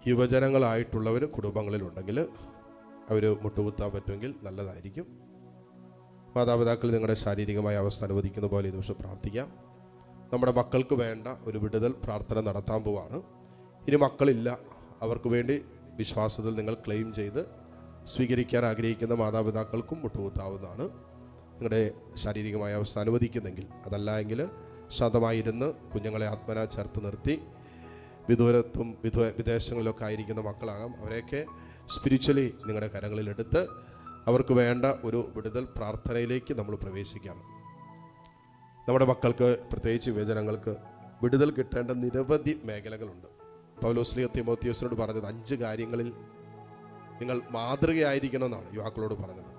യുവജനങ്ങളായിട്ടുള്ളവർ കുടുംബങ്ങളിലുണ്ടെങ്കിൽ അവർ മുട്ടുകുത്താൻ പറ്റുമെങ്കിൽ നല്ലതായിരിക്കും. മാതാപിതാക്കൾ നിങ്ങളുടെ ശാരീരികമായ അവസ്ഥ അനുവദിക്കുന്ന പോലെ ഈ നിമിഷം പ്രാർത്ഥിക്കാം. നമ്മുടെ മക്കൾക്ക് വേണ്ട ഒരു വിടുതൽ പ്രാർത്ഥന നടത്താൻ പോവാണ്. ഇനി മക്കളില്ല, അവർക്ക് വേണ്ടി വിശ്വാസത്തിൽ നിങ്ങൾ ക്ലെയിം ചെയ്ത് സ്വീകരിക്കാൻ ആഗ്രഹിക്കുന്ന മാതാപിതാക്കൾക്കും മുട്ടുകുത്താവുന്നതാണ്, നിങ്ങളുടെ ശാരീരികമായ അവസ്ഥ അനുവദിക്കുന്നെങ്കിൽ. അതല്ല എങ്കിൽ ശാന്തമായിരുന്ന് കുഞ്ഞുങ്ങളെ ആത്മന ചേർത്ത് നിർത്തി വിദൂരത്തും വിദേശങ്ങളിലൊക്കെ ആയിരിക്കുന്ന മക്കളാകാം, അവരെയൊക്കെ സ്പിരിച്വലി നിങ്ങളുടെ കരങ്ങളിലെടുത്ത് അവർക്ക് വേണ്ട ഒരു വിടുതൽ പ്രാർത്ഥനയിലേക്ക് നമ്മൾ പ്രവേശിക്കുകയാണ്. നമ്മുടെ മക്കൾക്ക്, പ്രത്യേകിച്ച് യുവജനങ്ങൾക്ക് വിടുതൽ കിട്ടേണ്ട നിരവധി മേഖലകളുണ്ട്. പൗലോസ് തിമോത്തിയോസിനോട് പറഞ്ഞത് 5 കാര്യങ്ങളിൽ നിങ്ങൾ മാതൃകയായിരിക്കണമെന്നാണ് യുവാക്കളോട് പറഞ്ഞത്.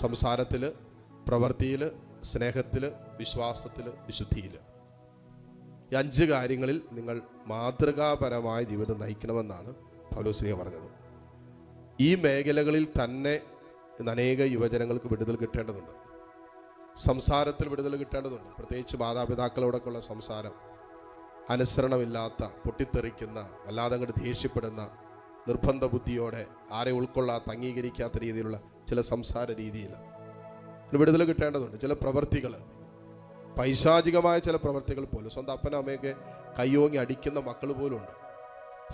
സംസാരത്തിൽ, പ്രവൃത്തിയിൽ, സ്നേഹത്തിൽ, വിശ്വാസത്തിൽ, വിശുദ്ധിയിൽ. ഈ 5 കാര്യങ്ങളിൽ നിങ്ങൾ മാതൃകാപരമായ ജീവിതം നയിക്കണമെന്നാണ് പൗലോസ് പറഞ്ഞത്. ഈ മേഖലകളിൽ തന്നെ അനേക യുവജനങ്ങൾക്ക് വിടുതൽ കിട്ടേണ്ടതുണ്ട്. സംസാരത്തിൽ വിടുതൽ കിട്ടേണ്ടതുണ്ട്. പ്രത്യേകിച്ച് മാതാപിതാക്കളോടൊക്കെയുള്ള സംസാരം അനുസരണമില്ലാത്ത, പൊട്ടിത്തെറിക്കുന്ന, വല്ലാതെ അങ്ങോട്ട് ദേഷ്യപ്പെടുന്ന, നിർബന്ധ ബുദ്ധിയോടെ ആരെ ഉൾക്കൊള്ളാത്ത, അംഗീകരിക്കാത്ത രീതിയിലുള്ള ചില സംസാര രീതിയിൽ വിടുതൽ കിട്ടേണ്ടതുണ്ട്. ചില പ്രവൃത്തികൾ, പൈശാചികമായ ചില പ്രവൃത്തികൾ പോലും, സ്വന്തം അപ്പനും അമ്മയൊക്കെ കയ്യോങ്ങി അടിക്കുന്ന മക്കൾ പോലും ഉണ്ട്.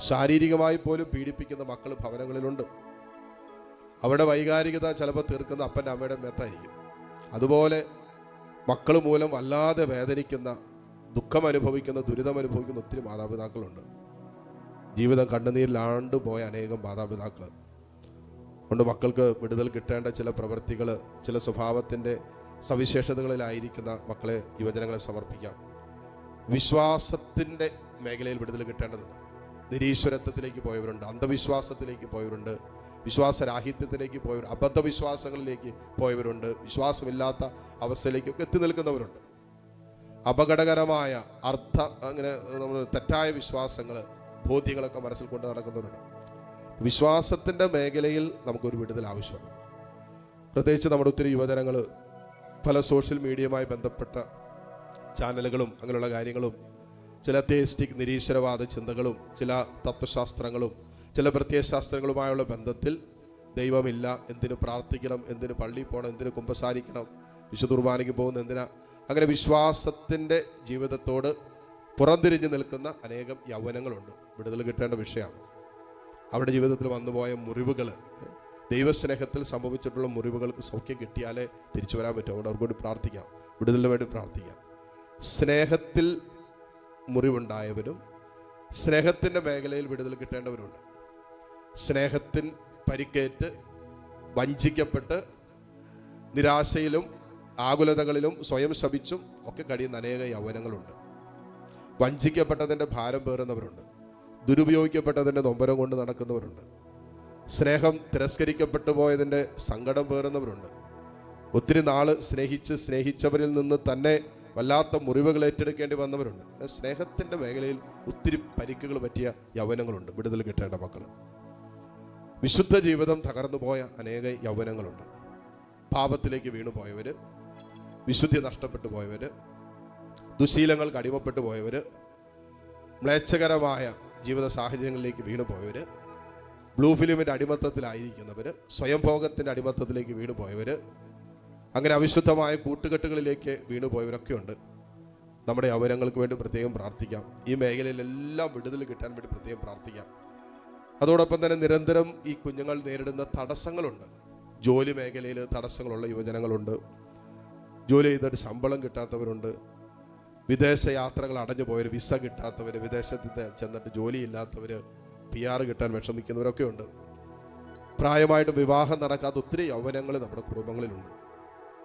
ശാരീരികമായി പോലും പീഡിപ്പിക്കുന്ന മക്കൾ ഭവനങ്ങളിലുണ്ട്. അവരുടെ വൈകാരികത ചിലപ്പോൾ തീർക്കുന്ന അപ്പൻ്റെ അമ്മയുടെ മേത്തായിരിക്കും. അതുപോലെ മക്കൾ മൂലം വല്ലാതെ വേദനിക്കുന്ന, ദുഃഖം അനുഭവിക്കുന്ന, ദുരിതം അനുഭവിക്കുന്ന ഒത്തിരി മാതാപിതാക്കളുണ്ട്. ജീവിതം കണ്ണുനീരിലാണ്ട് പോയ അനേകം മാതാപിതാക്കൾ കൊണ്ട് മക്കൾക്ക് വിടുതൽ കിട്ടേണ്ട ചില പ്രവൃത്തികൾ, ചില സ്വഭാവത്തിൻ്റെ സവിശേഷതകളിലായിരിക്കുന്ന മക്കളെ, യുവജനങ്ങളെ സമർപ്പിക്കാം. വിശ്വാസത്തിൻ്റെ മേഖലയിൽ വിടുതൽ കിട്ടേണ്ടതുണ്ട്. നിരീശ്വരത്വത്തിലേക്ക് പോയവരുണ്ട്, അന്ധവിശ്വാസത്തിലേക്ക് പോയവരുണ്ട്, വിശ്വാസരാഹിത്യത്തിലേക്ക് പോയവർ, അബദ്ധവിശ്വാസങ്ങളിലേക്ക് പോയവരുണ്ട്, വിശ്വാസമില്ലാത്ത അവസ്ഥയിലേക്കൊക്കെ എത്തി നിൽക്കുന്നവരുണ്ട്. അപകടകരമായ അങ്ങനെ നമ്മൾ തെറ്റായ വിശ്വാസങ്ങൾ, ബോധ്യങ്ങളൊക്കെ മനസ്സിൽ കൊണ്ട് നടക്കുന്നവരുണ്ട്. വിശ്വാസത്തിൻ്റെ മേഖലയിൽ നമുക്കൊരു വിടുതൽ ആവശ്യമാണ്. പ്രത്യേകിച്ച് നമ്മുടെ ഒത്തിരി യുവജനങ്ങൾ പല സോഷ്യൽ മീഡിയയുമായി ബന്ധപ്പെട്ട ചാനലുകളും അങ്ങനെയുള്ള കാര്യങ്ങളും, ചില തേയിസ്റ്റിക് നിരീശ്വരവാദ ചിന്തകളും, ചില തത്വശാസ്ത്രങ്ങളും, ചില പ്രത്യയശാസ്ത്രങ്ങളുമായുള്ള ബന്ധത്തിൽ ദൈവമില്ല, എന്തിനു പ്രാർത്ഥിക്കണം, എന്തിനു പള്ളിയിൽ പോകണം, എന്തിനു കുമ്പസാരിക്കണം, വിശുദ്ധ കുർബാനയ്ക്ക് പോകുന്ന എന്തിനാ, അങ്ങനെ വിശ്വാസത്തിൻ്റെ ജീവിതത്തോട് പുറംതിരിഞ്ഞ് നിൽക്കുന്ന അനേകം യൗവനങ്ങളുണ്ട്. വിടുതൽ കിട്ടേണ്ട വിഷയമാണ്. അവരുടെ ജീവിതത്തിൽ വന്നുപോയ മുറിവുകൾ, ദൈവസ്നേഹത്തിൽ സംഭവിച്ചിട്ടുള്ള മുറിവുകൾക്ക് സൗഖ്യം കിട്ടിയാലേ തിരിച്ചു വരാൻ പറ്റും. അതുകൊണ്ട് അവർക്ക് വേണ്ടി പ്രാർത്ഥിക്കാം, വിടുതലിന് വേണ്ടി പ്രാർത്ഥിക്കാം. സ്നേഹത്തിൽ മുറിവുണ്ടായവരും സ്നേഹത്തിൻ്റെ മേഖലയിൽ വിടുതൽ കിട്ടേണ്ടവരുണ്ട്. സ്നേഹത്തിൽ പരിക്കേറ്റ് വഞ്ചിക്കപ്പെട്ട് നിരാശയിലും ആകുലതകളിലും സ്വയം ശപിച്ചും ഒക്കെ കഴിയുന്ന അനേക യൗവനങ്ങളുണ്ട്. വഞ്ചിക്കപ്പെട്ടതിൻ്റെ ഭാരം പേറുന്നവരുണ്ട്. ദുരുപയോഗിക്കപ്പെട്ടതിൻ്റെ നൊമ്പരം കൊണ്ട് നടക്കുന്നവരുണ്ട്. സ്നേഹം തിരസ്കരിക്കപ്പെട്ടു പോയതിൻ്റെ സങ്കടം പേറുന്നവരുണ്ട്. ഒത്തിരി നാൾ സ്നേഹിച്ചവരിൽ നിന്ന് തന്നെ വല്ലാത്ത മുറിവുകൾ ഏറ്റെടുക്കേണ്ടി വന്നവരുണ്ട്. സ്നേഹത്തിൻ്റെ മേഖലയിൽ ഒത്തിരി പരിക്കുകൾ പറ്റിയ യൗവനങ്ങളുണ്ട്. വിടുതൽ കിട്ടേണ്ട മക്കൾ. വിശുദ്ധ ജീവിതം തകർന്നു പോയ അനേക യൗവനങ്ങളുണ്ട്. പാപത്തിലേക്ക് വീണു പോയവർ, വിശുദ്ധി നഷ്ടപ്പെട്ടു പോയവർ, ദുശീലങ്ങൾക്ക് അടിമപ്പെട്ടു പോയവർ, മ്ലേച്ഛകരമായ ജീവിത സാഹചര്യങ്ങളിലേക്ക് വീണു പോയവർ, ബ്ലൂ ഫിലിമിൻ്റെ അടിമത്തത്തിലായിരിക്കുന്നവർ, സ്വയംഭോഗത്തിൻ്റെ അടിമത്തത്തിലേക്ക് വീണു പോയവർ, അങ്ങനെ അവിശുദ്ധമായ കൂട്ടുകെട്ടുകളിലേക്ക് വീണു പോയവരൊക്കെ ഉണ്ട്. നമ്മുടെ യൗവനങ്ങൾക്ക് വേണ്ടി പ്രത്യേകം പ്രാർത്ഥിക്കാം. ഈ മേഖലയിലെല്ലാം വിടുതൽ കിട്ടാൻ വേണ്ടി പ്രത്യേകം പ്രാർത്ഥിക്കാം. അതോടൊപ്പം തന്നെ നിരന്തരം ഈ കുഞ്ഞുങ്ങൾ നേരിടുന്ന തടസ്സങ്ങളുണ്ട്. ജോലി മേഖലയിൽ തടസ്സങ്ങളുള്ള യുവജനങ്ങളുണ്ട്. ജോലി ചെയ്തിട്ട് ശമ്പളം കിട്ടാത്തവരുണ്ട്. വിദേശ യാത്രകൾ അടഞ്ഞു പോയവർ, വിസ കിട്ടാത്തവർ, വിദേശത്ത് ചെന്നിട്ട് ജോലിയില്ലാത്തവർ, PR കിട്ടാൻ വിഷമിക്കുന്നവരൊക്കെ ഉണ്ട്. പ്രായമായിട്ട് വിവാഹം നടക്കാത്ത ഒത്തിരി യൗവനങ്ങൾ നമ്മുടെ കുടുംബങ്ങളിലുണ്ട്.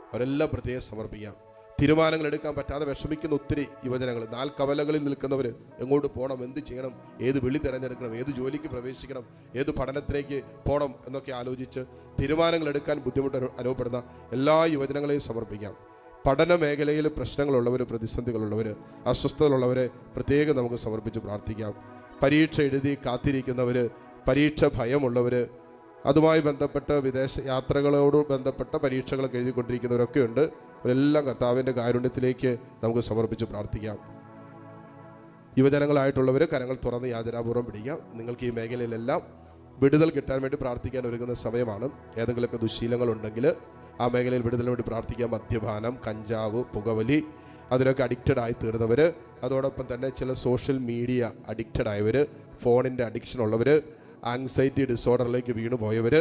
അവരെല്ലാം പ്രത്യേകം സമർപ്പിക്കാം. തീരുമാനങ്ങൾ എടുക്കാൻ പറ്റാതെ വിഷമിക്കുന്ന ഒത്തിരി യുവജനങ്ങൾ, 4 കവലകളിൽ നിൽക്കുന്നവർ, എങ്ങോട്ട് പോകണം, എന്ത് ചെയ്യണം, ഏത് വിളി തിരഞ്ഞെടുക്കണം, ഏത് ജോലിക്ക് പ്രവേശിക്കണം, ഏത് പഠനത്തിലേക്ക് പോകണം എന്നൊക്കെ ആലോചിച്ച് തീരുമാനങ്ങൾ എടുക്കാൻ ബുദ്ധിമുട്ട് അനുഭവപ്പെടുന്ന എല്ലാ യുവജനങ്ങളെയും സമർപ്പിക്കാം. പഠന മേഖലയിൽ പ്രശ്നങ്ങളുള്ളവർ, പ്രതിസന്ധികളുള്ളവർ, അസ്വസ്ഥതകളുള്ളവരെ പ്രത്യേകം നമുക്ക് സമർപ്പിച്ച് പ്രാർത്ഥിക്കാം. പരീക്ഷ എഴുതി കാത്തിരിക്കുന്നവർ, പരീക്ഷ ഭയമുള്ളവർ, അതുമായി ബന്ധപ്പെട്ട് വിദേശ യാത്രകളോട് ബന്ധപ്പെട്ട പരീക്ഷകളൊക്കെ എഴുതിക്കൊണ്ടിരിക്കുന്നവരൊക്കെ ഉണ്ട്. അവരെല്ലാം കർത്താവിൻ്റെ കാരുണ്യത്തിലേക്ക് നമുക്ക് സമർപ്പിച്ച് പ്രാർത്ഥിക്കാം. യുവജനങ്ങളായിട്ടുള്ളവർ കരങ്ങൾ തുറന്ന് യാചനാപൂർവ്വം പിടിക്കാം. നിങ്ങൾക്ക് ഈ മേഖലയിലെല്ലാം വിടുതൽ കിട്ടാൻ വേണ്ടി പ്രാർത്ഥിക്കാൻ ഒരുങ്ങുന്ന സമയമാണ്. ഏതെങ്കിലുമൊക്കെ ദുശീലങ്ങളുണ്ടെങ്കിൽ ആ മേഖലയിൽ വിടുതലിന് വേണ്ടി പ്രാർത്ഥിക്കാം. മദ്യപാനം, കഞ്ചാവ്, പുകവലി, അതിനൊക്കെ അഡിക്റ്റഡ് ആയി തീർന്നവർ, അതോടൊപ്പം തന്നെ ചില സോഷ്യൽ മീഡിയ അഡിക്റ്റഡ് ആയവർ, ഫോണിൻ്റെ അഡിക്ഷൻ ഉള്ളവർ, ആങ്സൈറ്റി ഡിസോർഡറിലേക്ക് വീണു പോയവർ,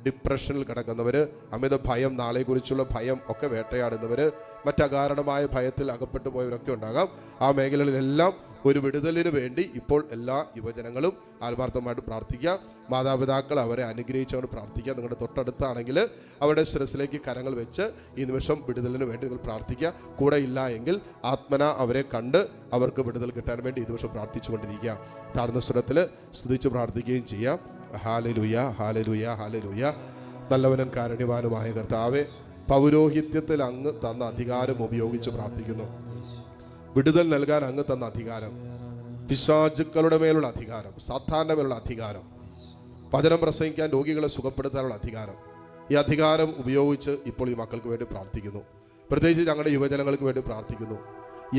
ഡിപ്രഷനിൽ കിടക്കുന്നവർ, അമിത ഭയം, നാളെക്കുറിച്ചുള്ള ഭയം ഒക്കെ വേട്ടയാടുന്നവർ, മറ്റകാരണമായ ഭയത്തിൽ അകപ്പെട്ടു പോയവരൊക്കെ ഉണ്ടാകാം. ആ മേഖലകളിലെല്ലാം ഒരു വിടുതലിന് വേണ്ടി ഇപ്പോൾ എല്ലാ യുവജനങ്ങളും ആത്മാർത്ഥമായിട്ട് പ്രാർത്ഥിക്കുക. മാതാപിതാക്കൾ അവരെ അനുഗ്രഹിച്ചുകൊണ്ട് പ്രാർത്ഥിക്കുക. നിങ്ങളുടെ തൊട്ടടുത്താണെങ്കിൽ അവരുടെ ശിരസിലേക്ക് കരങ്ങൾ വെച്ച് ഈ നിമിഷം വിടുതലിന് വേണ്ടി നിങ്ങൾ പ്രാർത്ഥിക്കുക. കൂടെ ഇല്ല എങ്കിൽ ആത്മന അവരെ കണ്ട് അവർക്ക് വിടുതൽ കിട്ടാൻ വേണ്ടി ഈ നിമിഷം പ്രാർത്ഥിച്ചുകൊണ്ടിരിക്കുക. താഴ്ന്ന സ്വരത്തിൽ സ്തുതിച്ച് പ്രാർത്ഥിക്കുകയും ചെയ്യാം. ഹല്ലേലൂയ, ഹല്ലേലൂയ, ഹല്ലേലൂയ. നല്ലവനും കാരുണ്യവാനുമായ കർത്താവേ, പൗരോഹിത്യത്തിൽ അങ്ങ് തന്ന അധികാരം ഉപയോഗിച്ച് പ്രാർത്ഥിക്കുന്നു. വിടുതൽ നൽകാൻ അങ്ങ് തന്ന അധികാരം, പിശാചുക്കളുടെ മേലുള്ള അധികാരം, സാത്താന്റെ മേലുള്ള അധികാരം, വചനം പ്രസംഗിക്കാൻ, രോഗികളെ സുഖപ്പെടുത്താനുള്ള അധികാരം, ഈ അധികാരം ഉപയോഗിച്ച് ഇപ്പോൾ ഈ മക്കൾക്ക് വേണ്ടി പ്രാർത്ഥിക്കുന്നു. പ്രത്യേകിച്ച് ഞങ്ങളുടെ യുവജനങ്ങൾക്ക് വേണ്ടി പ്രാർത്ഥിക്കുന്നു.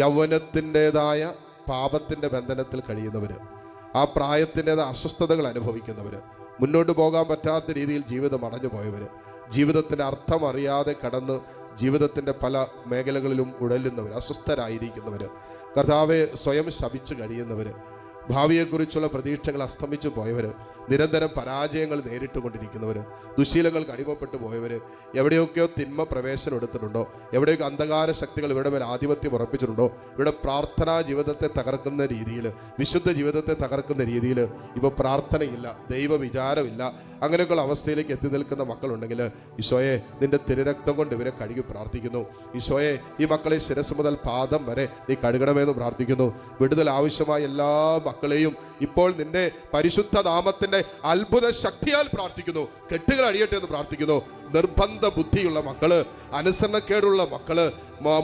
യൗവനത്തിൻ്റെതായ പാപത്തിൻ്റെ ബന്ധനത്തിൽ കഴിയുന്നവർ, ആ പ്രായത്തിൻ്റെതായ അസ്വസ്ഥതകൾ അനുഭവിക്കുന്നവർ, മുന്നോട്ട് പോകാൻ പറ്റാത്ത രീതിയിൽ ജീവിതം അടഞ്ഞു പോയവർ, ജീവിതത്തിൻ്റെ അർത്ഥം അറിയാതെ കടന്ന് ജീവിതത്തിൻ്റെ പല മേഖലകളിലും ഉഴലുന്നവർ, അസ്വസ്ഥരായിരിക്കുന്നവർ, കർത്താവെ സ്വയം ശപിച്ച് കഴിയുന്നവർ, ഭാവിയെക്കുറിച്ചുള്ള പ്രതീക്ഷകൾ അസ്തമിച്ചു പോയവർ, നിരന്തരം പരാജയങ്ങൾ നേരിട്ട് കൊണ്ടിരിക്കുന്നവർ, ദുശീലങ്ങൾക്ക് അടിമപ്പെട്ടു പോയവർ, എവിടെയൊക്കെയോ തിന്മ പ്രവേശനം എടുത്തിട്ടുണ്ടോ, എവിടെയൊക്കെ അന്ധകാര ശക്തികൾ ഇവിടെ മേൽ ആധിപത്യം ഉറപ്പിച്ചിട്ടുണ്ടോ, ഇവിടെ പ്രാർത്ഥനാ ജീവിതത്തെ തകർക്കുന്ന രീതിയിൽ, വിശുദ്ധ ജീവിതത്തെ തകർക്കുന്ന രീതിയിൽ ഇപ്പോൾ പ്രാർത്ഥനയില്ല, ദൈവ വിചാരമില്ല, അങ്ങനെയൊക്കെയുള്ള അവസ്ഥയിലേക്ക് എത്തി നിൽക്കുന്ന മക്കളുണ്ടെങ്കിൽ ഈശോയെ നിന്റെ തിരുരക്തം കൊണ്ട് ഇവരെ കഴുകി പ്രാർത്ഥിക്കുന്നു. ഈശോയെ ഈ മക്കളെ ശിരസ് മുതൽ പാദം വരെ നീ കഴുകണമെന്ന് പ്രാർത്ഥിക്കുന്നു. വിടുതൽ ആവശ്യമായ എല്ലാ മക്കളെയും ഇപ്പോൾ നിന്റെ പരിശുദ്ധ നാമത്തിന്റെ അത്ഭുത ശക്തിയാൽ പ്രാർത്ഥിക്കുന്നു. കെട്ടുകൾ അടിയട്ടെ എന്ന് പ്രാർത്ഥിക്കുന്നു. നിർബന്ധ ബുദ്ധിയുള്ള മക്കള്, അനുസരണക്കേടുള്ള മക്കള്,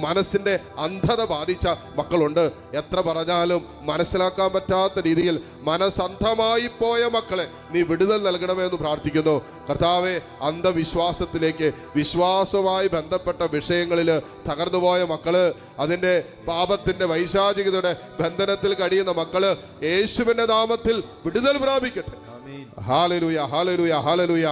മനസ്സിന്റെ അന്ധത ബാധിച്ച മക്കളുണ്ട്. എത്ര പറഞ്ഞാലും മനസ്സിലാക്കാൻ പറ്റാത്ത രീതിയിൽ മനസ്സന്ധമായി പോയ മക്കളെ നീ വിടുതൽ നൽകണമെന്ന് പ്രാർത്ഥിക്കുന്നു. കർത്താവെ, അന്ധവിശ്വാസത്തിലേക്ക്, വിശ്വാസവുമായി ബന്ധപ്പെട്ട വിഷയങ്ങളിൽ തകർന്നുപോയ മക്കള്, അതിൻ്റെ പാപത്തിന്റെ വൈശാചികതയുടെ ബന്ധനത്തിൽ കഴിയുന്ന മക്കള് യേശുവിന്റെ നാമത്തിൽ വിടുതൽ പ്രാപിക്കട്ടെ. ഹല്ലേലൂയ, ഹല്ലേലൂയ, ഹല്ലേലൂയ.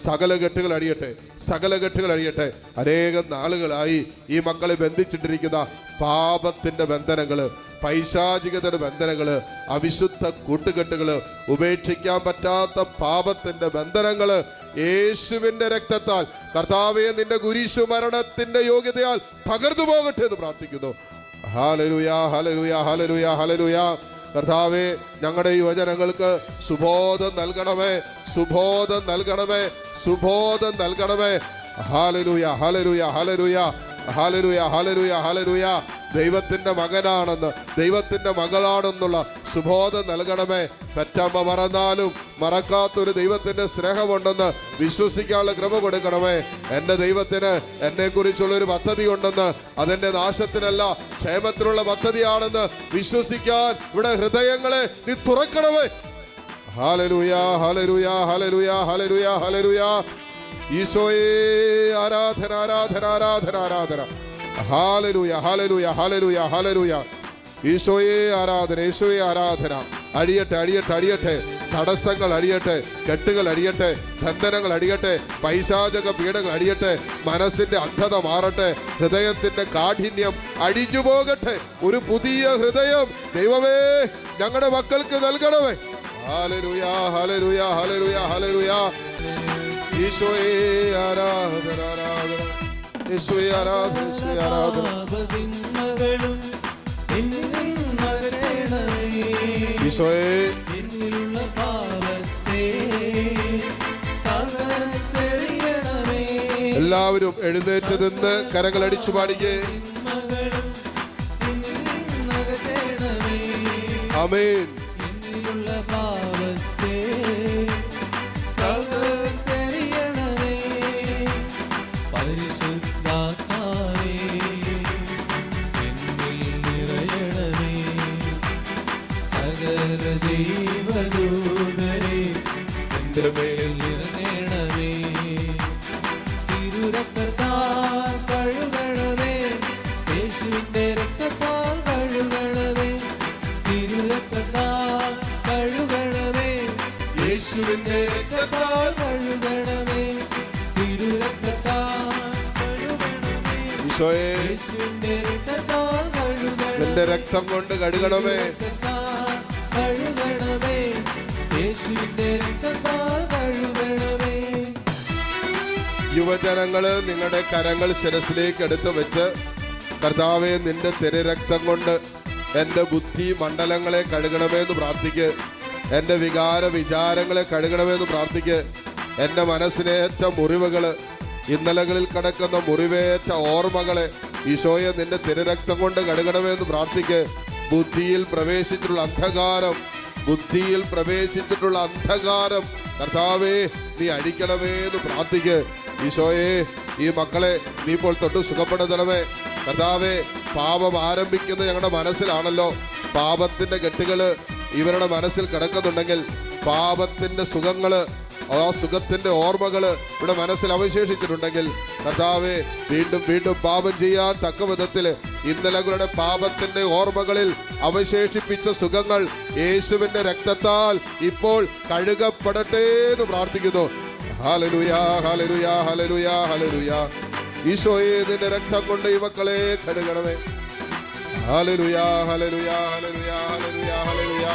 സകല കെട്ടുകൾ അടിയട്ടെ, സകല കെട്ടുകൾ അടിയട്ടെ. അനേകം നാളുകളായി ഈ മക്കളെ ബന്ധിച്ചിട്ടിരിക്കുന്ന പാപത്തിന്റെ ബന്ധനങ്ങള്, പൈശാചികതയുടെ ബന്ധനങ്ങള്, അവിശുദ്ധ കൂട്ടുകെട്ടുകള്, ഉപേക്ഷിക്കാൻ പറ്റാത്ത പാപത്തിന്റെ ബന്ധനങ്ങള് യേശുവിന്റെ രക്തത്താൽ, കർത്താവേ നിന്റെ കുരിശു മരണത്തിന്റെ യോഗ്യതയാൽ തകർന്നു പോകട്ടെ എന്ന് പ്രാർത്ഥിക്കുന്നു. ഹല്ലേലൂയ, ഹല്ലേലൂയ, ഹല്ലേലൂയ, ഹല്ലേലൂയ. കർത്താവേ, ഞങ്ങളുടെ യുവജനങ്ങൾക്ക് സുബോധം നൽകണമേ, സുബോധം നൽകണമേ, സുബോധം നൽകണമേ. ഹല്ലേലൂയ, ഹല്ലേലൂയ, ഹല്ലേലൂയ, ഹല്ലേലൂയ, ഹല്ലേലൂയ, ഹല്ലേലൂയ. ദൈവത്തിന്റെ മകനാണെന്ന്, ദൈവത്തിന്റെ മകളാണെന്നുള്ള സുബോധം നൽകണമേ. പെറ്റമ്മ മറന്നാലും മറക്കാത്തൊരു ദൈവത്തിന്റെ സ്നേഹമുണ്ടെന്ന് വിശ്വസിക്കാനുള്ള കൃപ കൊടുക്കണമേ. എൻ്റെ ദൈവത്തിന് എന്നെക്കുറിച്ചുള്ളൊരു പദ്ധതി ഉണ്ടെന്ന്, അതെന്റെ നാശത്തിനല്ല ക്ഷേമത്തിനുള്ള പദ്ധതിയാണെന്ന് വിശ്വസിക്കാൻ ഇവിടെ ഹൃദയങ്ങളെ നീ തുറക്കണമേ. ഹല്ലേലൂയ, ഹല്ലേലൂയ, ഹല്ലേലൂയ, ഹല്ലേലൂയ, ഹല്ലേലൂയ. ഈശോയെ ആരാധന, ആരാധന, ആരാധന, ആരാധന. ഹല്ലേലൂയ, ഹല്ലേലൂയ, ഹല്ലേലൂയ, ഹല്ലേലൂയ. ഈശോയെ ആരാധന, ഈശോയെ ആരാധന. അടിയട്ടെ, അടിയട്ടെ, അടിയട്ടെ. തടസ്സങ്ങൾ അടിയട്ടെ, കെട്ടുകൾ അടിയട്ടെ, ബന്ധനങ്ങൾ അടിയട്ടെ, പൈശാചക പീഡകൾ അടിയട്ടെ, മനസ്സിന്റെ അന്ധത മാറട്ടെ, ഹൃദയത്തിന്റെ കാഠിന്യം അടിഞ്ഞു പോകട്ടെ. ഒരു പുതിയ ഹൃദയം ദൈവമേ ഞങ്ങളുടെ മക്കൾക്ക് നൽകണമേ. ഹല്ലേലൂയ, ഹല്ലേലൂയ, ഹല്ലേലൂയ, ഹല്ലേലൂയ. ഈശോയെ ആരാധന, ആരാധന. ഈശോയെ ആരാധന, ഈശോയെ ആരാധന. ഈശോയെ എല്ലാവരും എഴുന്നേറ്റ് നിന്ന് കരങ്ങൾ അടിച്ചു പാടിക്കേ. ആമേൻ. ദൈവദൂതരെ എന്റെ മേൽ ഇറങ്ങണമേ. തിരുരക്തത്താൽ കഴുകണമേ, യേശുവിന്റെ രക്തത്താൽ കഴുകണമേ. തിരു യേശുവിന്റെ രക്തത്താൽ കഴുകണമേ, തിരുരക്തത്താൽ കഴുകണമേ. ഈശോയെ യേശുവിന്റെ രക്തത്താൽ കഴുകണമേ, നിന്റെ രക്തം കൊണ്ട് കഴുകണമേ. രക്തത്താൽ കഴുകണമേ, യേശുവിന്റെ രക്തത്താൽ കഴുകണമേ. യുവജനങ്ങള് നിങ്ങളുടെ കരങ്ങൾ ശിരസിലേക്ക് എടുത്തു വെച്ച്, കർത്താവേ നിന്റെ തിരുരക്തം കൊണ്ട് എൻ്റെ ബുദ്ധി മണ്ഡലങ്ങളെ കഴുകണമെന്ന് പ്രാർത്ഥിക്ക്. എൻ്റെ വികാര വിചാരങ്ങളെ കഴുകണമെന്ന് പ്രാർത്ഥിക്ക്. എൻ്റെ മനസ്സിനേറ്റ മുറിവുകള്, ഇന്നലകളിൽ കിടക്കുന്ന മുറിവേറ്റ ഓർമ്മകളെ ഈശോയെ നിന്റെ തിരുരക്തം കൊണ്ട് കഴുകണമെന്ന് പ്രാർത്ഥിക്ക്. ബുദ്ധിയിൽ പ്രവേശിച്ചിട്ടുള്ള അന്ധകാരം, ബുദ്ധിയിൽ പ്രവേശിച്ചിട്ടുള്ള അന്ധകാരം കർത്താവേ നീ അഴിക്കണമേ എന്ന് പ്രാർത്ഥിക്ക്. ഈശോയെ ഈ മക്കളെ നീ ഇപ്പോൾ തൊട്ട് സുഖപ്പെടുത്തണമേ. കർത്താവേ പാപം ആരംഭിക്കുന്ന ഞങ്ങളുടെ മനസ്സിലാണല്ലോ. പാപത്തിന്റെ കെട്ടുകള് ഇവരുടെ മനസ്സിൽ കിടക്കുന്നുണ്ടെങ്കിൽ, പാപത്തിന്റെ സുഖങ്ങള്, ആ സുഖത്തിന്റെ ഓർമ്മകള് ഇവിടെ മനസ്സിൽ അവശേഷിച്ചിട്ടുണ്ടെങ്കിൽ, കർത്താവേ വീണ്ടും വീണ്ടും പാപം ചെയ്യാൻ തക്ക വിധത്തില് ഇന്നലകളുടെ പാപത്തിന്റെ ഓർമ്മകളിൽ അവശേഷിപ്പിച്ച സുഖങ്ങൾ യേശുവിന്റെ രക്തത്താൽ ഇപ്പോൾ കഴുകപ്പെടട്ടെ എന്ന് പ്രാർത്ഥിക്കുന്നു. ഹല്ലേലൂയാ, ഹല്ലേലൂയാ, ഹല്ലേലൂയാ, ഹല്ലേലൂയാ. ഈശോയെ നിന്റെ രക്തം കൊണ്ട് ഈ മക്കളെ കഴുകണമേ. ഹല്ലേലൂയാ, ഹല്ലേലൂയാ, ഹല്ലേലൂയാ, ഹല്ലേലൂയാ, ഹല്ലേലൂയാ.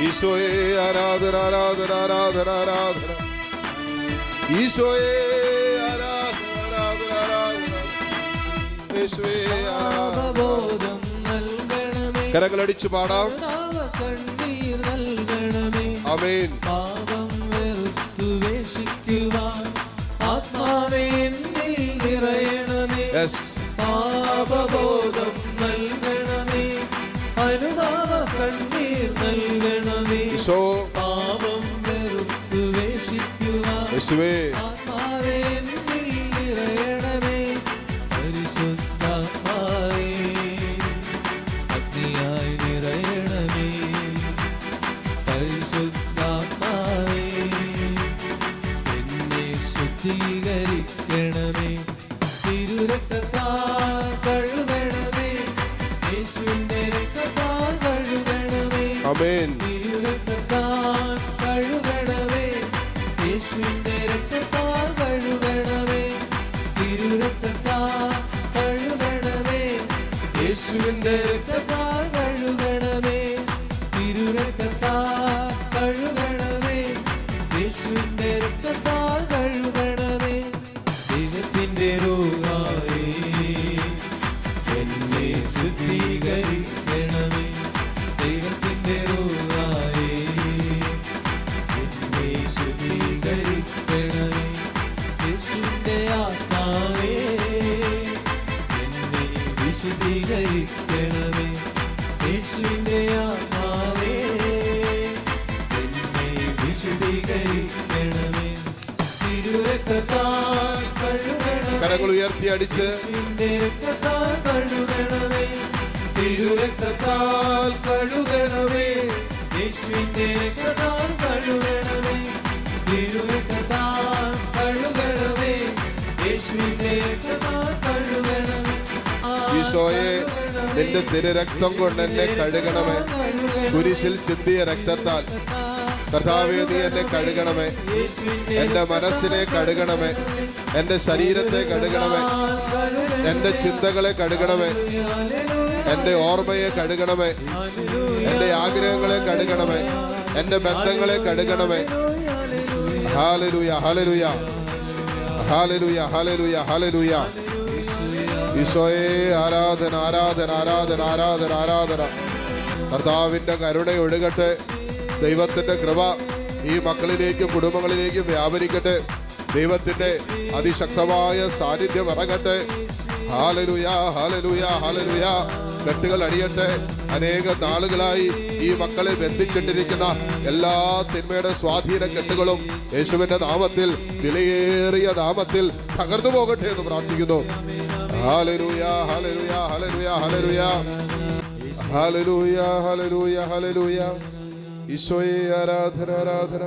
ഈശോയെ ആരാധന, ആരാധന, ആരാധന, ആരാധന. ഈശോയെ ആരാധന, ആരാധന, ആരാധന. യേശുവേ പാപബോധം നൽകണമേ, കരങ്ങളടിച്ചു പാടാം. കണ്ണീർ നൽകണമേ. ആമേൻ. പാപം വെറുത്തു വേഷിക്കുവാൻ ആത്മാവേ എന്നിൽ നിറയണമേ. യെസ്. പാപബോധം നൽകണമേ, അനുതാപ കണ്ണീർ നൽകണമേ. ഈശോ പാപം വെറുത്തു വേഷിക്കുവാൻ യേശുവേ ആത്മാവേ എന്നിൽ നിറയണമേ. പരിശുദ്ധാത്മാവേ അഗ്നിയായി നിറയണമേ. പരിശുദ്ധാത്മാവേ എന്നെ ശുദ്ധീകരിക്കണമേ. തിരുരക്തത്താൽ കഴുകണമേ, യേശുവിന്റെ രക്തത്താൽ കഴുകണമേ. ആമേൻ. തിരുരക്തത്താൽ കഴുകണമേ, യേശുവിന്റെ രക്തത്താൽ കഴുകണമേ. തിരുരക്തത്താൽ കഴുകണമേ, യേശുവിന്റെ രക്തത്താൽ കഴുകണമേ. തിരുരക്തത്താൽ കഴുകണമേ, യേശുവിന്റെ രക്തത്താൽ കഴുകണമേ. ദൈവത്തിന്റെ രൂഹായേ എന്നെ ശുദ്ധീകരിക്കണമേ. ദൈവത്തിന്റെ രൂഹായേ എന്നെ ശുദ്ധീകരിക്കണമേ. യേശുവിന്റെ ആത്മാവേ എന്നെ വിശുദ്ധീകരിക്കണമേ. യേശുവിന്റെ ആത്മാവേ എന്നെ വിശുദ്ധീകരിക്കണമേ. തിരുരക്തത്താൽ കഴുകണമേ, കരങ്ങൾ ഉയർത്തി അടിച്ച് യേശുവിന്റെ രക്തത്താൽ കഴുകണമേ. തിരുരക്തത്താൽ കഴുകണമേ, യേശുവിന്റെ രക്തത്താൽ കഴുകണമേ. തിരുരക്തത്താൽ കഴുകണമേ, യേശുവിന്റെ രക്തത്താൽ കഴുകണമേ. ഈശോയെ നിന്റെ തിരുരക്തം കൊണ്ട് എന്നെ കഴുകണമേ. കുരിശിൽ ചിന്തിയ രക്തത്താൽ കർത്താവേ നീ എന്നെ കഴുകണമേ. എൻ്റെ മനസ്സിനെ കഴുകണമേ. എൻ്റെ ശരീരത്തെ കഴുകണമേ. എൻ്റെ ചിന്തകളെ കഴുകണമേ. എൻ്റെ ഓർമ്മയെ കഴുകണമേ. എൻ്റെ ആഗ്രഹങ്ങളെ കഴുകണമേ. എൻ്റെ ബന്ധങ്ങളെ കഴുകണമേ. ഹല്ലേലൂയ, ഹല്ലേലൂയ, ഹല്ലേലൂയ, ഹല്ലേലൂയ, ഹല്ലേലൂയ. ഈശോയെ ആരാധന, ആരാധന, ആരാധന, ആരാധന, ആരാധന. കർത്താവിൻ്റെ കരുണ ഒഴുകട്ടെ. ദൈവത്തിൻ്റെ കൃപ ഈ മക്കളിലേക്കും കുടുംബങ്ങളിലേക്കും വ്യാപരിക്കട്ടെ. ദൈവത്തിൻ്റെ അതിശക്തമായ സാന്നിധ്യം ഇറങ്ങട്ടെ. ഹല്ലേലൂയ, ഹല്ലേലൂയ, ഹല്ലേലൂയ. കെട്ടുകൾ അടിയട്ടെ. അനേക നാളുകളായി ഈ മക്കളെ ബന്ധിച്ചിട്ടിരിക്കുന്ന എല്ലാ തിന്മയുടെ സ്വാധീന കെട്ടുകളും യേശുവിന്റെ നാമത്തിൽ, വിലയേറിയ നാമത്തിൽ തകർന്നു പോകട്ടെ എന്ന് പ്രാർത്ഥിക്കുന്നു. ഹല്ലേലൂയ, ഹല്ലേലൂയ, ഹല്ലേലൂയ, ഹല്ലേലൂയ, ഹല്ലേലൂയ, ഹല്ലേലൂയ, ഹല്ലേലൂയ. ഈശോയെ ആരാധന, ആരാധന.